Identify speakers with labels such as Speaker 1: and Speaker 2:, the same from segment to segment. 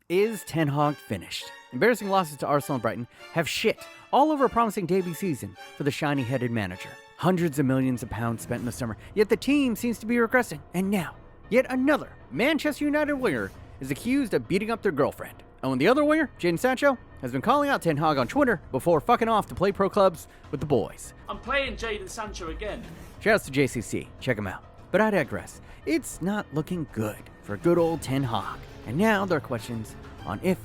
Speaker 1: Is Ten Hag finished? Embarrassing losses to Arsenal and Brighton have shit all over a promising debut season for the shiny-headed manager. Hundreds of millions of pounds spent in the summer, yet the team seems to be regressing. And now, yet another Manchester United winger is accused of beating up their girlfriend. Oh, and the other winger, Jadon Sancho, has been calling out Ten Hag on Twitter before fucking off to play pro clubs with the boys.
Speaker 2: I'm playing Jadon Sancho again.
Speaker 1: Shoutouts to JCC, check him out. But I digress. It's not looking good for good old Ten Hag. And now there are questions on if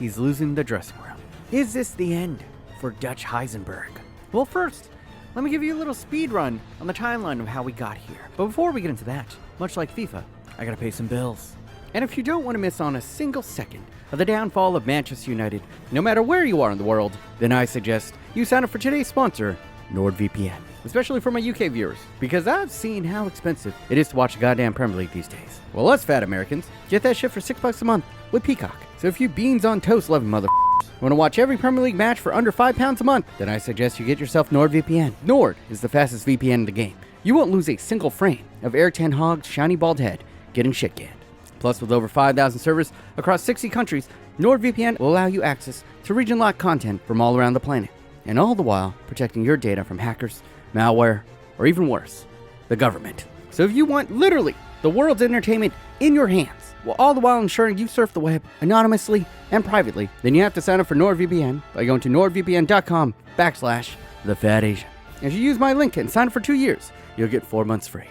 Speaker 1: he's losing the dressing room. Is this the end for Dutch Heisenberg? Well, first, let me give you a little speed run on the timeline of how we got here. But before we get into that, much like FIFA, I gotta pay some bills. And if you don't want to miss on a single second of the downfall of Manchester United, no matter where you are in the world, then I suggest you sign up for today's sponsor, NordVPN. Especially for my UK viewers, because I've seen how expensive it is to watch the goddamn Premier League these days. Well, us fat Americans get that shit for $6 a month with Peacock. So if you beans on toast loving mother want to watch every Premier League match for under £5 a month, then I suggest you get yourself NordVPN. Nord is the fastest VPN in the game. You won't lose a single frame of Eric Ten Hag's shiny bald head getting shit canned. Plus, with over 5,000 servers across 60 countries, NordVPN will allow you access to region-locked content from all around the planet. And all the while protecting your data from hackers, malware, or even worse, the government. So if you want literally the world's entertainment in your hands, while all the while ensuring you surf the web anonymously and privately, then you have to sign up for NordVPN by going to nordvpn.com/thefatasian. If you use my link and sign up for 2 years, you'll get 4 months free.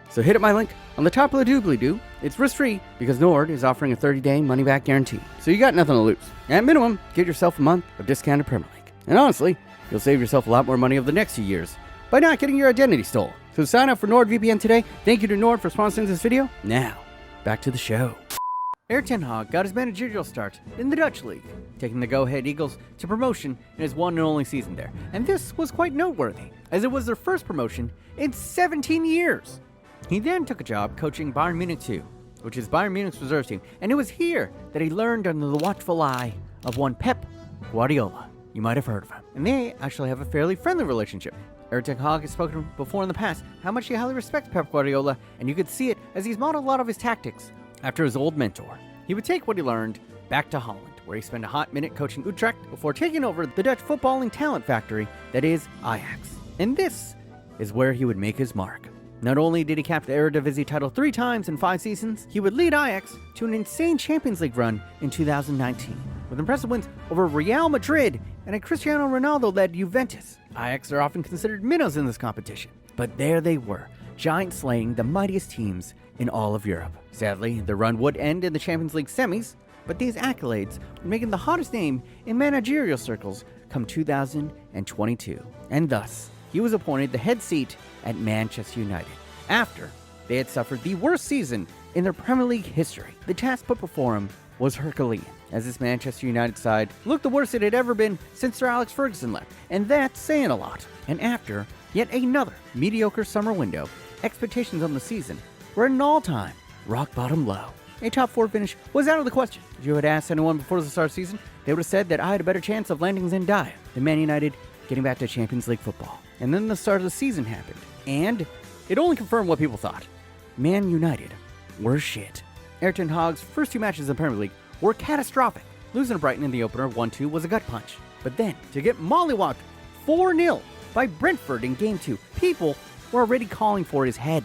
Speaker 1: So hit up my link on the top of the doobly-doo. It's risk-free because Nord is offering a 30-day money-back guarantee. So you got nothing to lose. At minimum, get yourself a month of discounted Premier League. And honestly, you'll save yourself a lot more money over the next few years by not getting your identity stolen. So sign up for NordVPN today. Thank you to Nord for sponsoring this video. Now, back to the show. Erik ten Hag got his managerial start in the Dutch league, taking the Go Ahead Eagles to promotion in his one and only season there. And this was quite noteworthy, as it was their first promotion in 17 years. He then took a job coaching Bayern Munich 2, which is Bayern Munich's reserve team, and it was here that he learned under the watchful eye of one Pep Guardiola. You might have heard of him. And they actually have a fairly friendly relationship. Erik ten Hag has spoken before in the past how much he highly respects Pep Guardiola, and you could see it as he's modeled a lot of his tactics after his old mentor. He would take what he learned back to Holland, where he spent a hot minute coaching Utrecht before taking over the Dutch footballing talent factory that is Ajax. And this is where he would make his mark. Not only did he capture the Eredivisie title 3 times in 5 seasons, he would lead Ajax to an insane Champions League run in 2019, with impressive wins over Real Madrid and a Cristiano Ronaldo-led Juventus. Ajax are often considered minnows in this competition, but there they were, giant slaying the mightiest teams in all of Europe. Sadly, the run would end in the Champions League semis, but these accolades would make him the hottest name in managerial circles come 2022, and thus, he was appointed the head seat at Manchester United after they had suffered the worst season in their Premier League history. The task put before him was Herculean, as this Manchester United side looked the worst it had ever been since Sir Alex Ferguson left, and that's saying a lot. And after yet another mediocre summer window, expectations on the season were at an all-time rock-bottom low. A top 4 finish was out of the question. If you had asked anyone before the start of the season, they would have said that I had a better chance of landing Zendaya than Man United getting back to Champions League football. And then the start of the season happened, and it only confirmed what people thought. Man United were shit. Erik ten Hag's first 2 matches in the Premier League were catastrophic. Losing to Brighton in the opener 1-2 was a gut punch. But then, to get mollywopped 4-0 by Brentford in Game 2, people were already calling for his head.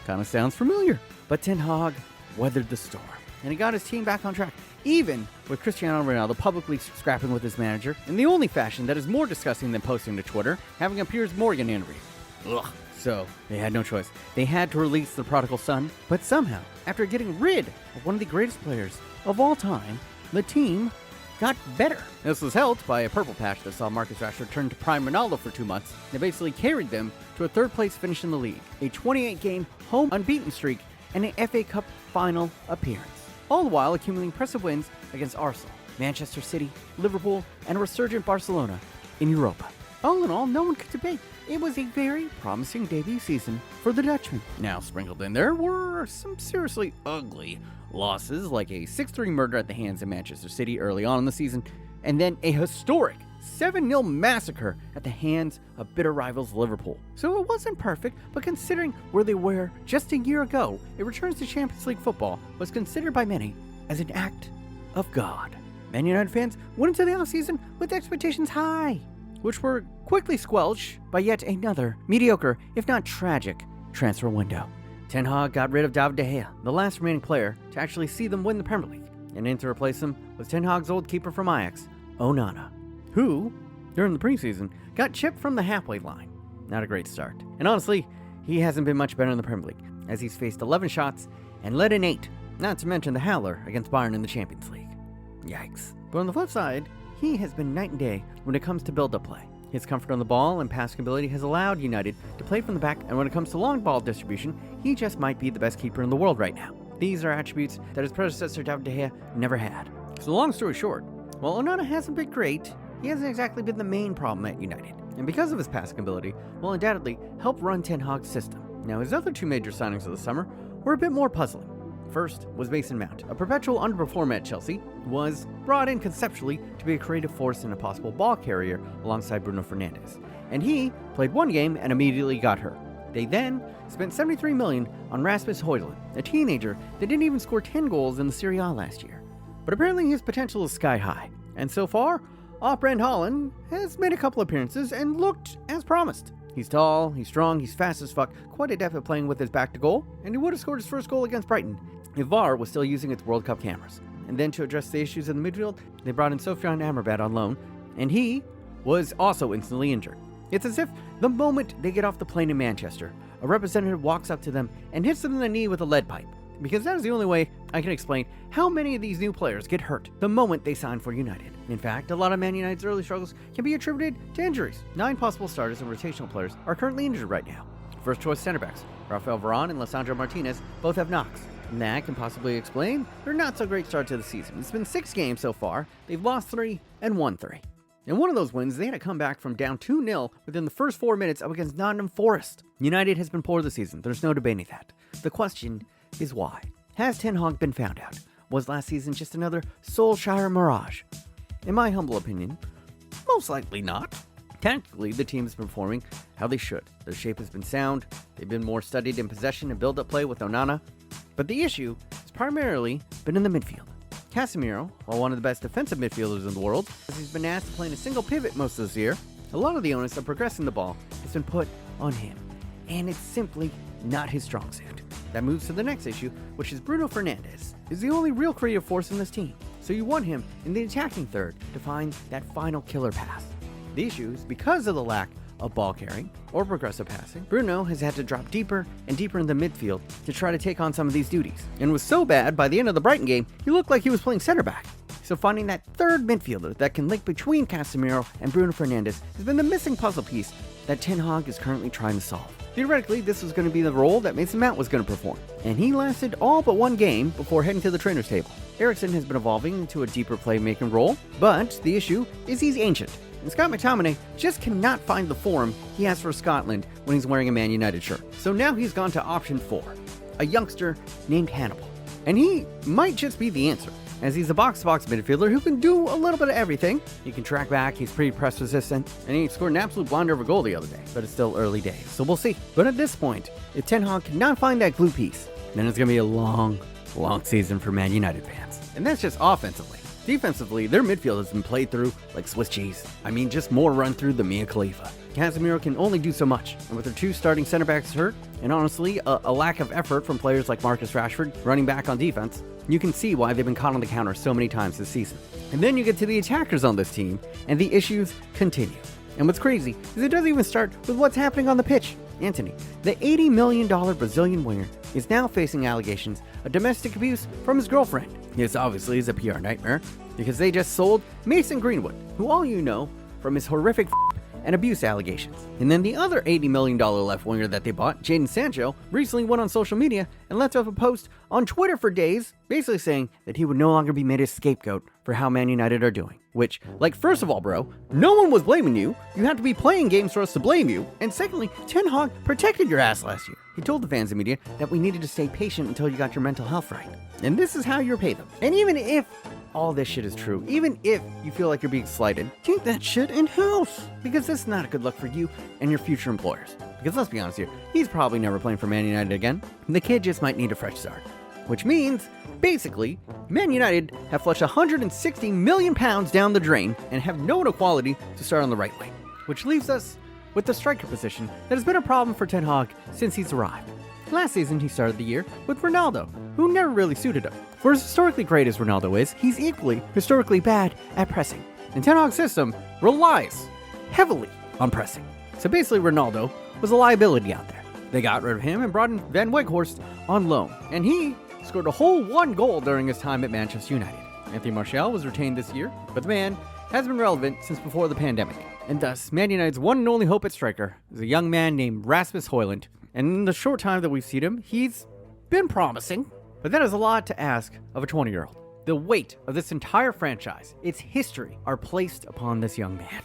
Speaker 1: Kinda sounds familiar. But Ten Hag weathered the storm, and he got his team back on track, even with Cristiano Ronaldo publicly scrapping with his manager, in the only fashion that is more disgusting than posting to Twitter, having a Piers Morgan interview. Ugh. So, they had no choice. They had to release the prodigal son, but somehow, after getting rid of one of the greatest players of all time, the team got better. This was helped by a purple patch that saw Marcus Rashford turn to prime Ronaldo for 2 months. They basically carried them to a 3rd place finish in the league, a 28-game home unbeaten streak, and an FA Cup final appearance, all the while accumulating impressive wins against Arsenal, Manchester City, Liverpool, and a resurgent Barcelona in Europa. All in all, no one could debate. It was a very promising debut season for the Dutchman. Now, sprinkled in there were some seriously ugly losses, like a 6-3 murder at the hands of Manchester City early on in the season, and then a historic 7-0 massacre at the hands of bitter rivals Liverpool. So it wasn't perfect, but considering where they were just a year ago, a return to Champions League football was considered by many as an act of God. Man United fans went into the offseason with expectations high, which were quickly squelched by yet another mediocre, if not tragic, transfer window. Ten Hag got rid of David De Gea, the last remaining player to actually see them win the Premier League, and in to replace him was Ten Hag's old keeper from Ajax, Onana, who, during the preseason, got chipped from the halfway line. Not a great start. And honestly, he hasn't been much better in the Premier League, as he's faced 11 shots and let in 8, not to mention the howler against Bayern in the Champions League. Yikes. But on the flip side, he has been night and day when it comes to build-up play. His comfort on the ball and passing ability has allowed United to play from the back, and when it comes to long ball distribution, he just might be the best keeper in the world right now. These are attributes that his predecessor David De Gea never had. So long story short, while Onana hasn't been great, he hasn't exactly been the main problem at United, and because of his passing ability, will undoubtedly help run Ten Hag's system. Now, his other 2 major signings of the summer were a bit more puzzling. First was Mason Mount, a perpetual underperformer at Chelsea, was brought in conceptually to be a creative force and a possible ball carrier alongside Bruno Fernandes, and he played 1 game and immediately got hurt. They then spent $73 million on Rasmus Højlund, a teenager that didn't even score 10 goals in the Serie A last year. But apparently his potential is sky high, and so far, off-brand Haaland has made a couple appearances and looked as promised. He's tall, he's strong, he's fast as fuck, quite adept at playing with his back to goal, and he would have scored his first goal against Brighton if VAR was still using its World Cup cameras. And then to address the issues in the midfield, they brought in Sofiane Amrabat on loan, and he was also instantly injured. It's as if the moment they get off the plane in Manchester, a representative walks up to them and hits them in the knee with a lead pipe. Because that is the only way I can explain how many of these new players get hurt the moment they sign for United. In fact, a lot of Man United's early struggles can be attributed to injuries. 9 possible starters and rotational players are currently injured right now. First choice center backs, Rafael Varane and Lisandro Martinez, both have knocks. And that can possibly explain their not so great start to the season. It's been 6 games so far, they've lost 3 and won 3. In one of those wins, they had to come back from down 2-0 within the first 4 minutes up against Nottingham Forest. United has been poor this season, there's no debating that. The question is why? Has Ten Hag been found out? Was last season just another Solskjaer mirage? In my humble opinion, most likely not. Tactically, the team has been performing how they should. Their shape has been sound, they've been more studied in possession and build-up play with Onana. But the issue has primarily been in the midfield. Casemiro, while one of the best defensive midfielders in the world, as he's been asked to play in a single pivot most of this year, a lot of the onus of progressing the ball has been put on him, and it's simply not his strong suit. That moves to the next issue, which is Bruno Fernandes is the only real creative force in this team, so you want him in the attacking third to find that final killer pass. The issue is because of the lack of ball carrying or progressive passing, Bruno has had to drop deeper and deeper in the midfield to try to take on some of these duties, and was so bad by the end of the Brighton game, he looked like he was playing center back. So finding that third midfielder that can link between Casemiro and Bruno Fernandes has been the missing puzzle piece that Ten Hag is currently trying to solve. Theoretically, this was going to be the role that Mason Mount was going to perform, and he lasted all but 1 game before heading to the trainer's table. Eriksen has been evolving into a deeper playmaking role, but the issue is he's ancient, and Scott McTominay just cannot find the form he has for Scotland when he's wearing a Man United shirt. So now he's gone to option 4, a youngster named Hannibal, and he might just be the answer, as he's a box-to-box midfielder who can do a little bit of everything. He can track back, he's pretty press resistant, and he scored an absolute blinder of a goal the other day, but it's still early days, so we'll see. But at this point, if Ten Hag cannot find that glue piece, then it's going to be a long season for Man United fans. And that's just offensively. Defensively, their midfield has been played through like Swiss cheese. I mean, just more run through than Mia Khalifa. Casemiro can only do so much, and with their 2 starting center backs hurt, and honestly, a lack of effort from players like Marcus Rashford running back on defense, you can see why they've been caught on the counter so many times this season. And then you get to the attackers on this team, and the issues continue. And what's crazy is it doesn't even start with what's happening on the pitch. Anthony, the $80 million Brazilian winger, is now facing allegations of domestic abuse from his girlfriend. This obviously is a PR nightmare, because they just sold Mason Greenwood, who all you know from his horrific and abuse allegations. And then the other $80 million left winger that they bought, Jadon Sancho, recently went on social media and left off a post on Twitter for days, basically saying that he would no longer be made a scapegoat for how Man United are doing. Which, like, first of all, bro, no one was blaming you. You had to be playing games for us to blame you. And secondly, Ten Hag protected your ass last year. He told the fans and media that we needed to stay patient until you got your mental health right. And this is how you're paid them. And even if all this shit is true, even if you feel like you're being slighted, keep that shit in-house. Because this is not a good look for you and your future employers. Because let's be honest here, he's probably never playing for Man United again. The kid just might need a fresh start. Which means Basically, Man United have flushed £160 million down the drain and have no inequality to start on the right wing, which leaves us with the striker position that has been a problem for Ten Hag since he's arrived. Last season, he started the year with Ronaldo, who never really suited him. For as historically great as Ronaldo is, he's equally historically bad at pressing. And Ten Hag's system relies heavily on pressing. So basically, Ronaldo was a liability out there. They got rid of him and brought in Van Weghorst on loan, and he scored a whole 1 goal during his time at Manchester United. Anthony Martial was retained this year, but the man has been relevant since before the pandemic. And thus, Man United's one and only hope at striker is a young man named Rasmus Højlund. And in the short time that we've seen him, he's been promising. But that is a lot to ask of a 20-year-old. The weight of this entire franchise, its history, are placed upon this young man.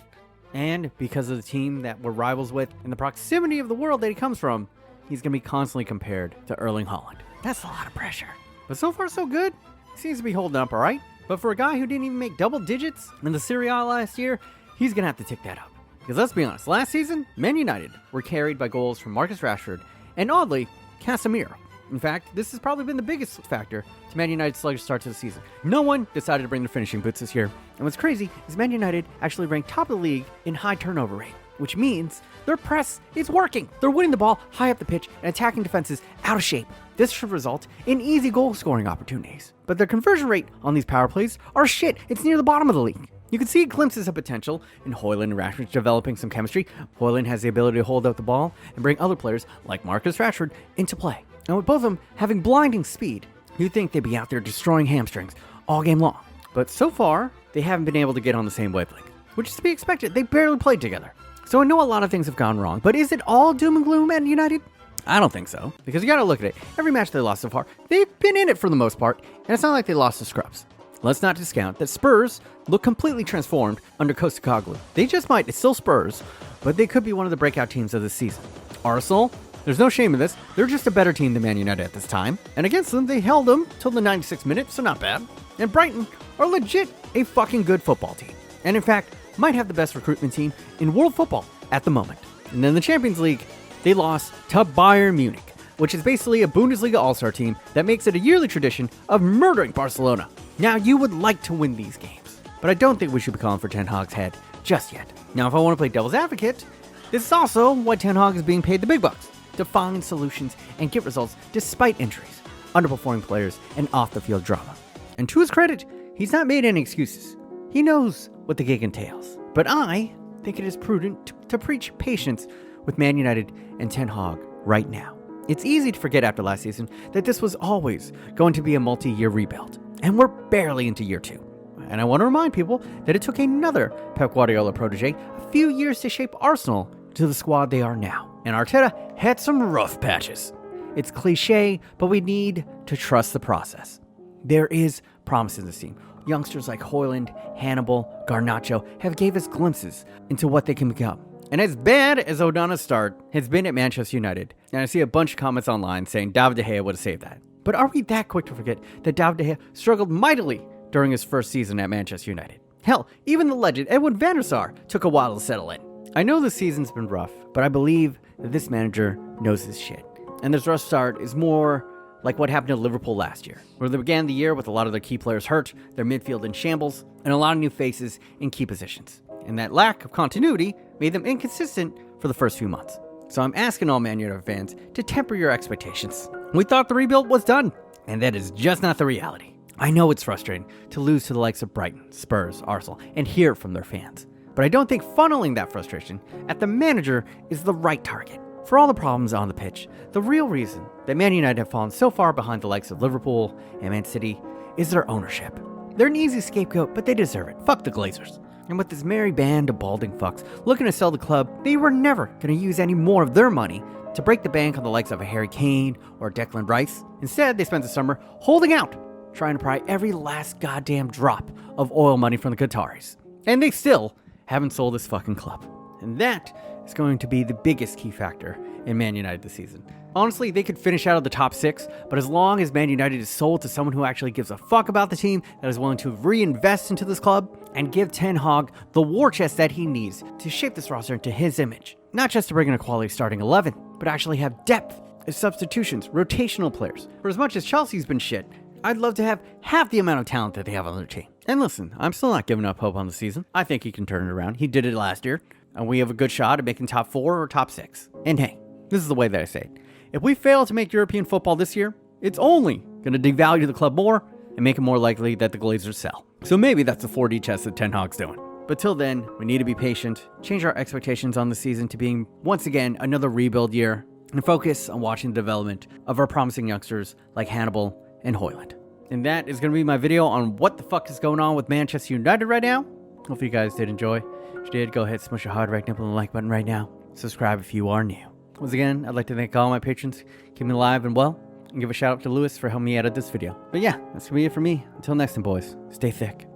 Speaker 1: And because of the team that we're rivals with and the proximity of the world that he comes from, he's going to be constantly compared to Erling Haaland. That's a lot of pressure. But so far, so good. He seems to be holding up all right. But for a guy who didn't even make double digits in the Serie A last year, he's going to have to tick that up. Because let's be honest, last season, Man United were carried by goals from Marcus Rashford and, oddly, Casemiro. In fact, this has probably been the biggest factor to Man United's sluggish start to the season. No one decided to bring their finishing boots this year. And what's crazy is Man United actually ranked top of the league in high turnover rate, which means their press is working. They're winning the ball high up the pitch and attacking defenses out of shape. This should result in easy goal scoring opportunities. But their conversion rate on these power plays are shit. It's near the bottom of the league. You can see glimpses of potential in Højlund and Rashford developing some chemistry. Højlund has the ability to hold out the ball and bring other players like Marcus Rashford into play. And with both of them having blinding speed, you'd think they'd be out there destroying hamstrings all game long. But so far, they haven't been able to get on the same wavelength, which is to be expected. They barely played together. So I know a lot of things have gone wrong, but is it all doom and gloom at United? I don't think so, because you gotta look at it. Every match they lost so far, they've been in it for the most part, and it's not like they lost to scrubs. Let's not discount that Spurs look completely transformed under Contextualizing. They just might, it's still Spurs, but they could be one of the breakout teams of this season. Arsenal, there's no shame in this, they're just a better team than Man United at this time, and against them, they held them till the 96th minute, so not bad. And Brighton are legit a fucking good football team, and in fact, might have the best recruitment team in world football at the moment. And then the Champions League, they lost to Bayern Munich, which is basically a Bundesliga all-star team that makes it a yearly tradition of murdering Barcelona. Now, you would like to win these games, but I don't think we should be calling for Ten Hag's head just yet. Now, if I want to play devil's advocate, this is also why Ten Hag is being paid the big bucks, to find solutions and get results despite injuries, underperforming players, and off-the-field drama. And to his credit, he's not made any excuses. He knows what the gig entails. But I think it is prudent to preach patience with Man United and Ten Hag right now. It's easy to forget after last season that this was always going to be a multi-year rebuild, and we're barely into year 2. And I want to remind people that it took another Pep Guardiola protege a few years to shape Arsenal to the squad they are now. And Arteta had some rough patches. It's cliche, but we need to trust the process. There is promise in this team. Youngsters like Højlund, Hannibal, Garnacho have gave us glimpses into what they can become. And as bad as Onana's start has been at Manchester United, and I see a bunch of comments online saying David De Gea would have saved that. But are we that quick to forget that David De Gea struggled mightily during his first season at Manchester United? Hell, even the legend Edwin van der Sar took a while to settle in. I know this season's been rough, but I believe that this manager knows his shit. And this rough start is more like what happened to Liverpool last year, where they began the year with a lot of their key players hurt, their midfield in shambles, and a lot of new faces in key positions. And that lack of continuity made them inconsistent for the first few months. So I'm asking all Man United fans to temper your expectations. We thought the rebuild was done, and that is just not the reality. I know it's frustrating to lose to the likes of Brighton, Spurs, Arsenal, and hear from their fans. But I don't think funneling that frustration at the manager is the right target. For all the problems on the pitch, the real reason that Man United have fallen so far behind the likes of Liverpool and Man City is their ownership. They're an easy scapegoat, but they deserve it. Fuck the Glazers. And with this merry band of balding fucks looking to sell the club, they were never going to use any more of their money to break the bank on the likes of a Harry Kane or Declan Rice. Instead, they spent the summer holding out, trying to pry every last goddamn drop of oil money from the Qataris. And they still haven't sold this fucking club. And that is going to be the biggest key factor in Man United this season. Honestly, they could finish out of the top 6, but as long as Man United is sold to someone who actually gives a fuck about the team, that is willing to reinvest into this club, and give Ten Hag the war chest that he needs to shape this roster into his image. Not just to bring in a quality starting 11, but actually have depth as substitutions, rotational players. For as much as Chelsea's been shit, I'd love to have half the amount of talent that they have on their team. And listen, I'm still not giving up hope on the season. I think he can turn it around. He did it last year, and we have a good shot at making top 4 or top 6. And hey, this is the way that I say it. If we fail to make European football this year, it's only going to devalue the club more and make it more likely that the Glazers sell. So maybe that's a 4D chess that Ten Hag's doing. But till then, we need to be patient, change our expectations on the season to being, once again, another rebuild year, and focus on watching the development of our promising youngsters like Hannibal and Hoyland. And that is going to be my video on what the fuck is going on with Manchester United right now. Hopefully you guys did enjoy. If you did, go ahead, smush a hard right nipple on the like button right now. Subscribe if you are new. Once again, I'd like to thank all my patrons, keep me alive and well, and give a shout out to Lewis for helping me edit this video. But yeah, that's going to be it for me. Until next time, boys, stay thick.